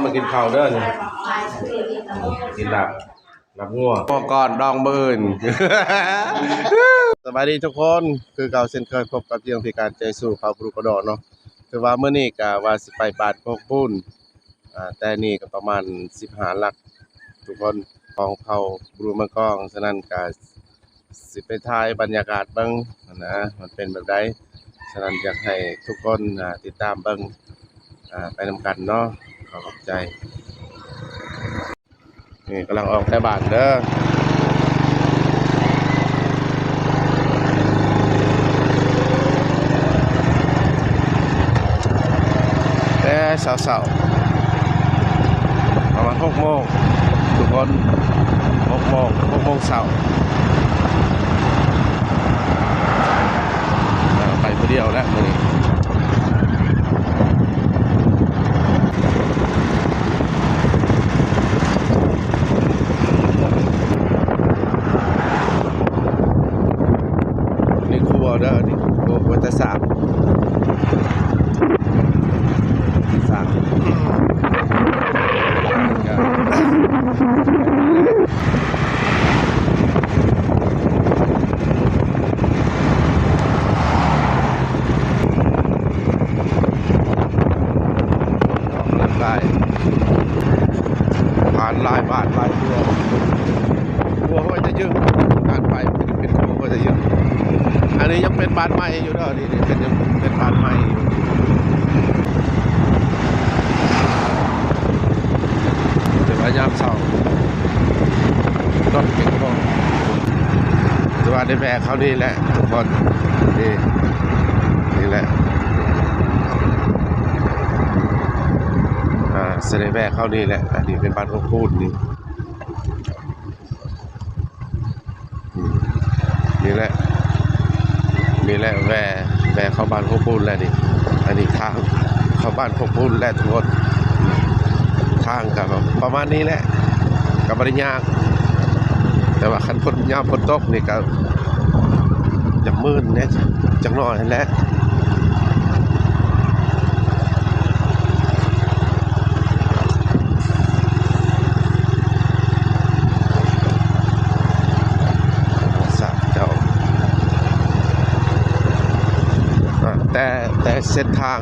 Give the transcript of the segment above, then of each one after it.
มากินข้าวเด้อนี่กินหลับงัวก่อนดองเบิ่น สบายดีทุกคนคือเก่าเช่นเคยพบกับเรื่องพิการใจสู้เผาปลูกกระดอเนาะคือว่ามื้อนี้ก็ว่าสิไปบาดพวกปุ้นแต่นี่ก็ประมาณ15หลักทุกคนของเผาปลูกมะกองฉะนั้นก็สิไปถ่ายบรรยากาศเบิ่งนะมันเป็นแบบใดฉะนั้นอยากให้ทุกคนติดตามเบิ่งไปนำกันเนาะขอบใจนี่กำลังออกแต่บ้านเด้อแต่เช้าๆประมาณ6 โมงทุกคน6 โมงเช้าไปผู้เดียวแล้วมื้อนี้นี่ครัวเด้อนี่โอ้ยแต่สามผ่านลายบาทลายตัวก็จะยืดการไปเป็นตัวก็จะยืดอันนี้ยังเป็นบาทใหม่อยู่เด้อนี่เป็นบาทใหม่แต่ว่ายามเช้ารถเก่งพอแต่ว่าได้แบกเขานี่แหละทุกคนนี่แหละเสด็จแม่เข้านี่แหละอันนี้เป็นบ้านของพูดนี่แหละแวเข้าบ้านของพูดแล้วนี่อันนี้ทางเข้าบ้านของพูดแล้วทุกคนทางกับประมาณนี้แหละกับบริญญาแต่ว่าคันคนยามคนตกนี่ก็จักมื่นเนี่ยจักน้อยนั่นแหละแต่เส้นทาง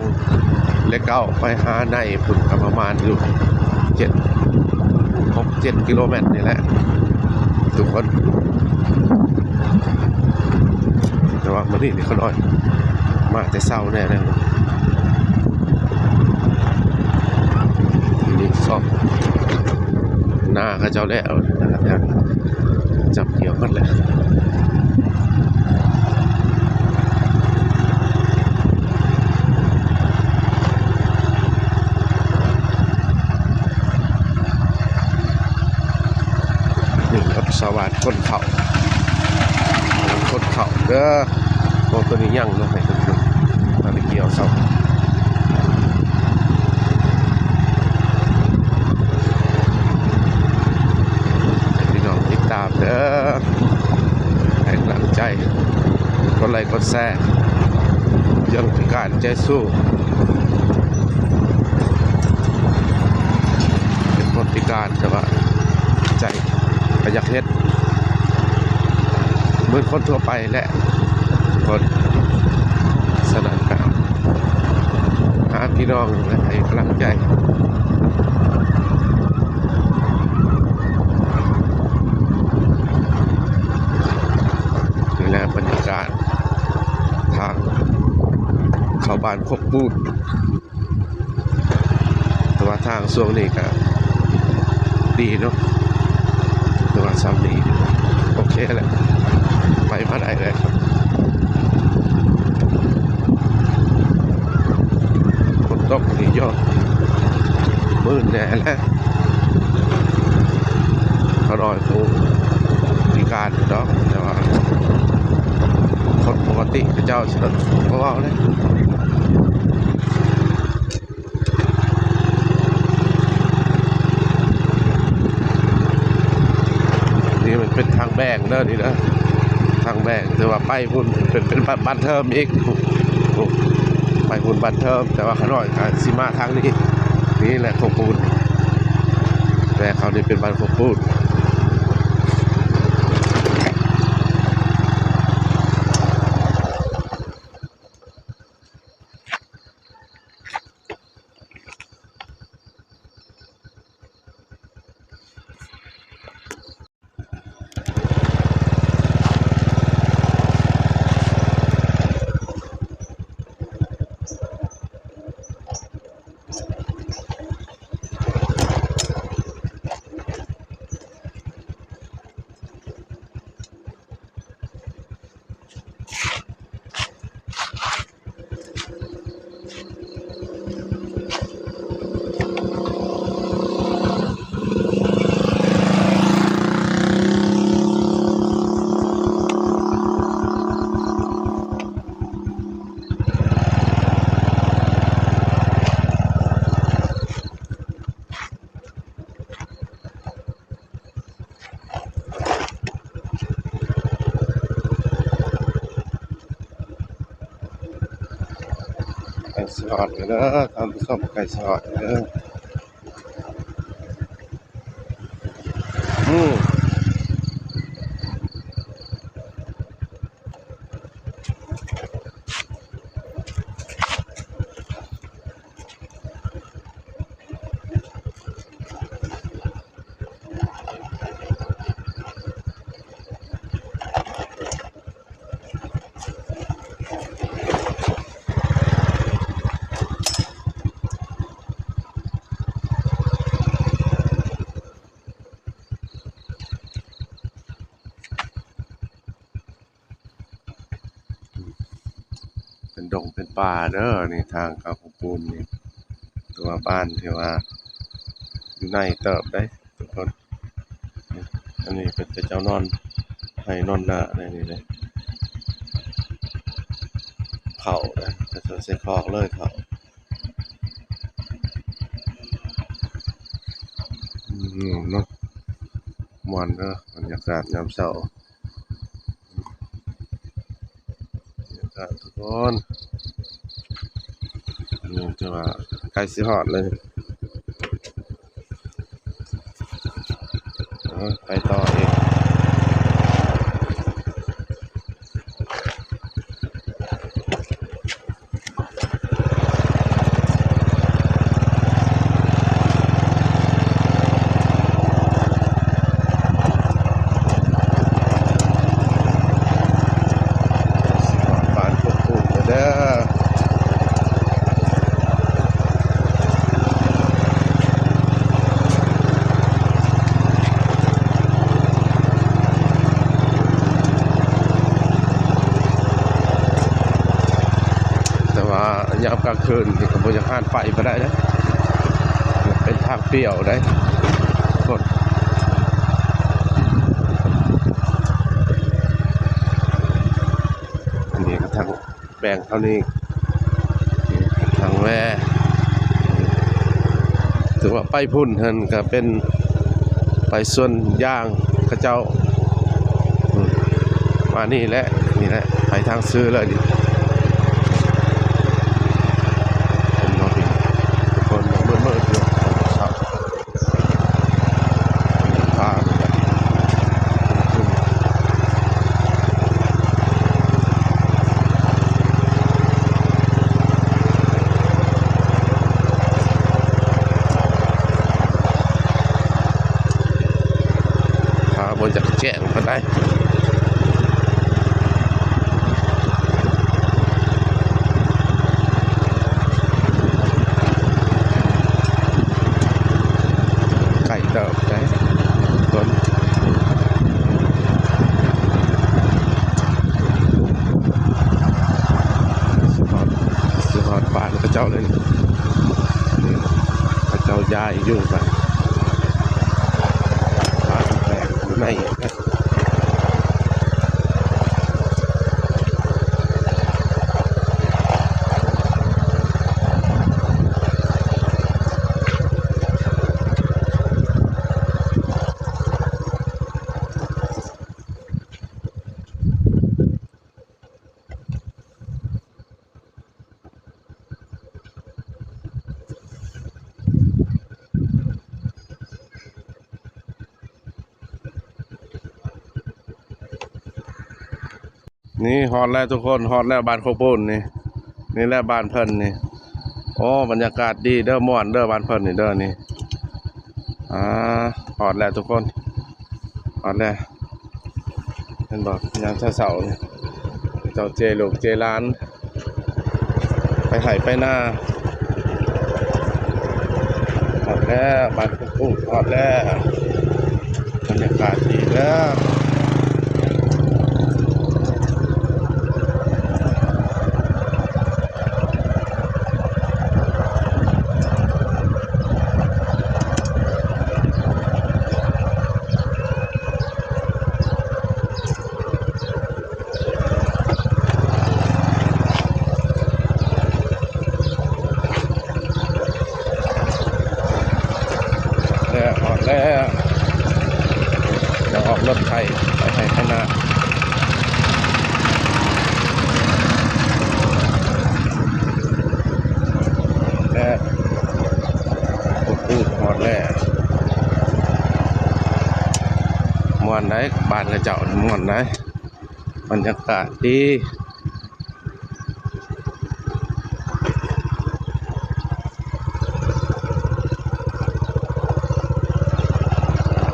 เล็กเก้าไปหาในพุ่นก็ประมาณอยู่6-7 กิโลเมตรนี่แหละทุกคนแต่ว่ามื้อนี้นี่เขาน้อยมาแต่เช้าแน่เลยนี่สอบหน้าเขาเจ้าแล้วนะครับจับเกี่ยวกันเลยสวัสดิ์คนเขาเด้อโอ้ตัวนี้ยั่งเนาะให้ทุกคนตอนนี้เกี่ยวเสาพี่น้องติดตามเด้อให้กำลังใจกดไลค์กดแชร์ยังพิการใจสู้เป็นคนพิการแต่ว่าใจประหยัดเฮ็ดเหมือนคนทั่วไปแหละคนสนานกันหาพี่น้องและให้กำลังใจนี่แหละบรรยากาศทางเข้าบ้านพกบูดแต่ว่าทางช่วงนี้ก็ดีเนาะตัวซ้ำนี้โอเคแหละไปมาได้เลยครับคนตกนี่ยอดมื่นแน่แล้วเขาลอยผู้พิการเนาะแต่ว่าคนปกติเจ้าสนเพราะว่าเลยนี่มันเป็นทางแบ่งเด้อนี่นะทางแบ่งแต่ว่าไปพุ่นเป็นบ้านเทิมอีกไปพุ่นบ้านเทิมแต่ว่าขน้อยสิมาทางนี้นี่แหละของปูน แต่เขานี่เป็นบ้านโคกปูนไก่สอดเด้อท่านผู้ชมไก่สอดเด้ออืมเป็นดงเป็นป่าเด้อนี่ทางเขาของปูนนี่ตัวบ้านที่ว่าอยู่ในเติบได้ทุกคนนี่อันนี้เป็นเจ้านอนให้นอนหน้าในนี่เลยเขาเลยจะใส่คอกเลยเขาเนาะม่วนเด้อบรรยากาศยามเช้าบรรยากาศทุกคนนี่จะว่าใกล้สิฮอดเลยไปต่ออีกบ้านพวกปูนเด้อแต่ว่ายามกลางคืนนี่ก็บ่อยากผ่านไปบ่ได้เด้อเป็นทางเปลี่ยวได้คน อันนี้ก็ทางแบ่งเท่านี้ทางแว่ถือว่าไปพุ่นเพิ่นก็เป็นไปส่วนย่างเขาเจ้าอืมมานี่แหละไปทางซื้อเลยดิผมเนาะพี่คนยังมืดๆอยู่ครับพาไปกันขึ้นพาบนจากแจ้งมาได้ไก่เติบได้คนสิฮอดบ้านเขาเจ้าเลยนี่เขาเจ้าย้ายอยู่กันบ้านแปลกอยู่ในนะ นี่ฮอดแล้วทุกคนฮอดแล้วบ้านโคกปูนนี่นี่แหละบ้านเพิ่นนี่โอ้บรรยากาศดีเด้อม่วนเด้อบ้านเพิ่นนี่เด้อนี่อ่าฮอดแล้วทุกคนฮอดแล้วเห็นบอกยามเช้าๆนี่เจ้าเจลูกเจหลานไปไห้ไปหน้าฮอดแล้วบ้านโคกปูนฮอดแล้วบรรยากาศดีเด้อแล้วฮอดแล้วเดี๋ยวออกรถไถไปไห้ไปหน้าแล้วโคกปูนฮอดแล้วม่วนได้บ้านกระเจ้าม่วนได้บรรยากาศดี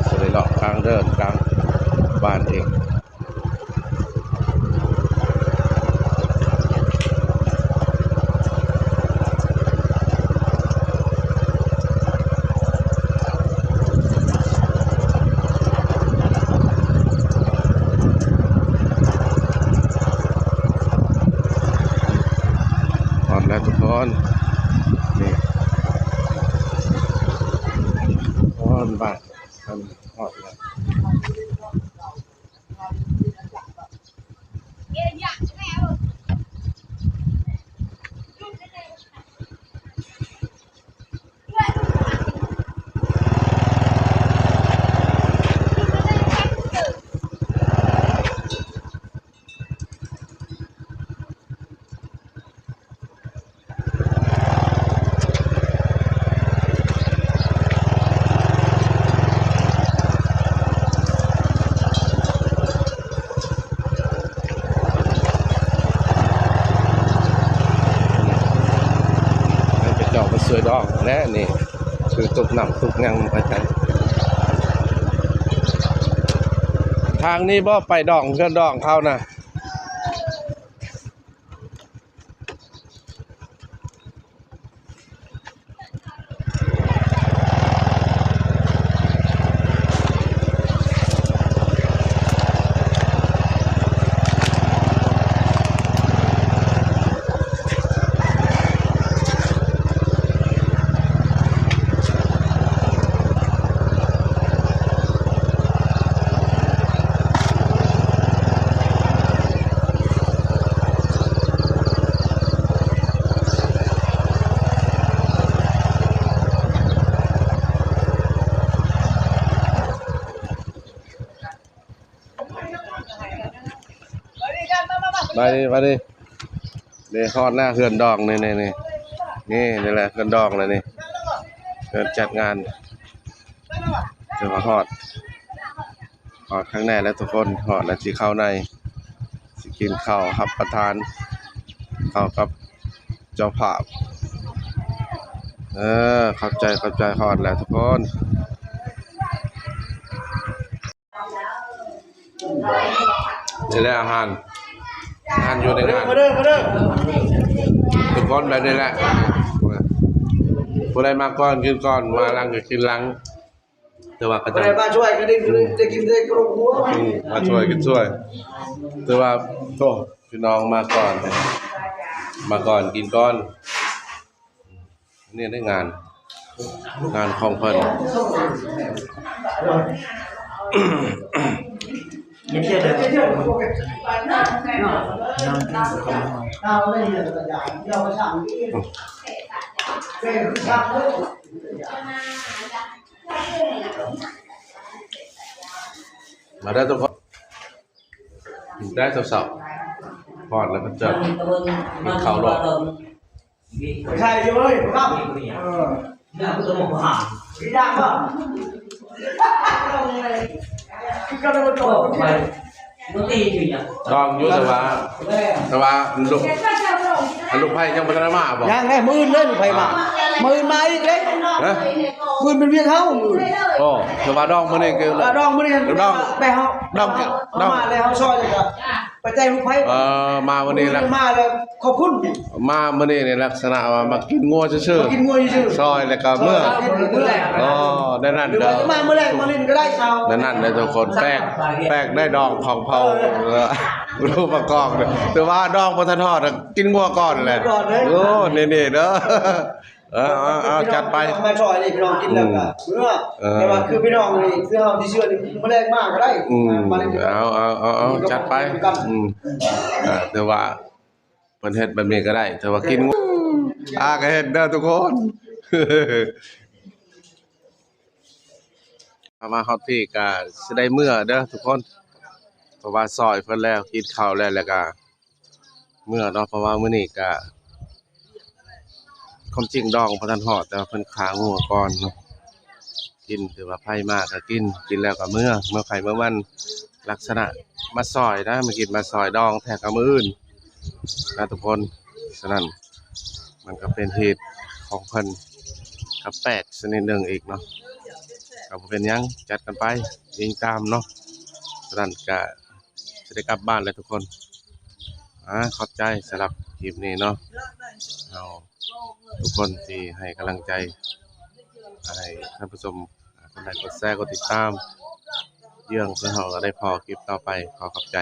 สวยเลาะกลางเดินกลางบ้านเองฮอดแล้วทุกคนนี่ฮอดบ้านมันฮอดแล้วให้ไปเจาะมาสวยดอกและนี่คือตุกหนำตุกยังไปใช้ทางนี้บ่ไปดองเพื่อนดองเขานะมาดิเดี๋ยวฮอดหน้าเฮือนดองนี่นี่แหละเฮือนดองเลยนี่เฮือนจัดงานจะมาฮอดข้างในแล้วทุกคนฮอดแล้วสิเข้าในสิกินข้าวรับประทานข้าวกับเจ้าภาพเข้าใจฮอดแล้วทุกคนนี่แหละอาหารอยู่ในงานทุกคนแบบนี้แหละผู้ใดมาก่อนกินก่อนมาหลังก็กินหลังแต่ว่าก็จะมาช่วยก็ได้กินได้กรบหัวมาช่วยกินช่วยแต่ว่าโตพี่น้องมาก่อนกินก่อนนี่ได้งานของเพิ่นยังเชื่อเลยเอาเลยเนี่ยตัวใหญ่เราไปสั่งเป็นสั่งเลยมาได้ทุกคนได้สาวๆพอดแล้วก็เจอกินข้าวรอใช่เลยครับเนี่ยคุณต้องมาหาพี่ดังป่ะพี่ก็ต้องมาต่อไป nó tì thì nhỉ ดองอยู่แต่ว่าลูกไผ่ยังบ่ทันได้มาบ่ ยังได้มื่นเลยลูกไผ่มามื่นมาอีกเลย ฮะ มื่นเป็นเพียงเขามื่น โอ้แต่ว่าดองมื้อนี้คือ ดองมื่อนี้ ดอง ไปเขา ดอง มาเลยเขาซอยเลยครับไปใจลูกไผ่ มาวันนี้แล้ว มาเลยขอบคุณ มามื้อนี้ในลักษณะว่ามากินงัวซื่อ กินงัวชื่อ ๆซอยแล้วก็เมื่อ เมื่อไหร่ อ๋อได้นั่น หรือ เด้ ว่า อ จะมาเมื่อไหร่มาเล่นก็ได้ชาว นั่นเลยทุกคนแป้งได้ดองของเผารูปประกอบเนี่ยแต่ว่าดองบ่ทันทอดอะกินงัวก่อนแหละโอ้นี่ๆเด้อเอาจัดไป มาซอยนี่พี่น้องกินแล้วก็เมื่อแต่ว่าคือพี่น้องนี่คือเฮาที่เชื่อนี่มาแรงมากก็ได้ มาเล่น เอาจัดไปแต่ว่าเพิ่นเฮ็ดแบบนี้ก็ได้แต่ว่ากินงัวก็เฮ็ดเด้อทุกคนมาฮอดพี่ก็สิได้มื้อเด้อทุกคนเพราะว่าซอยเพิ่นแล้วกินข้าวแล้วก็มื้อเนาะเพราะว่ามื้อนี้ก็ความจริงดองบ่ทันฮอดแต่ว่าเพิ่นขางัวก่อนเนาะกินถือว่าไผมากก็กินแล้วก็มื้อไผมื้อมันลักษณะมาซอยนะมากินมาซอยดองแท้กับมื้ออื่นนะทุกคนฉะนั้นมันก็เป็นเหตุของเพิ่นก็แปลกชนิดหนึงอีกเนาะก็บ่เป็นหยังจัดกันไปยิงตามเนาะฉะนั้นก็สิได้กลับบ้านแล้วทุกคนขอบใจสำหรับคลิปนี้เนาะเอาทุกคนที่ให้กำลังใจให้ท่านผู้ชมกดไลค์กดแชร์กดติดตามเรื่องเพื่อเราได้พอคลิปต่อไปขอขอบใจ